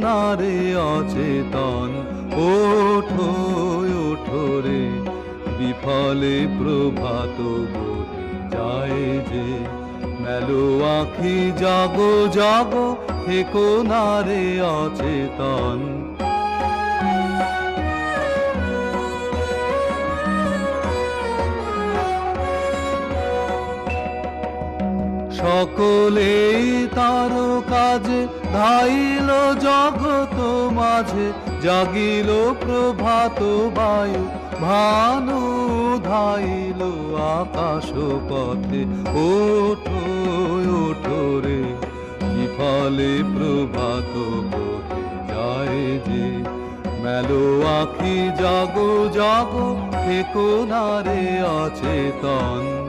নারে অচেতন, ওঠো ওঠো রে, বিফলে প্রভাত বয়ে যায় যে। মেলো আঁখি জাগো জাগো, থেকো নারে অচেতন। সকলেই তার কাজে ধাইল জগত মাঝে, জাগিল প্রভাত বায়ু, ভানু ধাইল আকাশ পথে। ওঠো ওঠো রে, বিফলে প্রভাত বয়ে যায় যে। মেলো আঁখি জাগো জাগো, থেকো নারে অচেতন।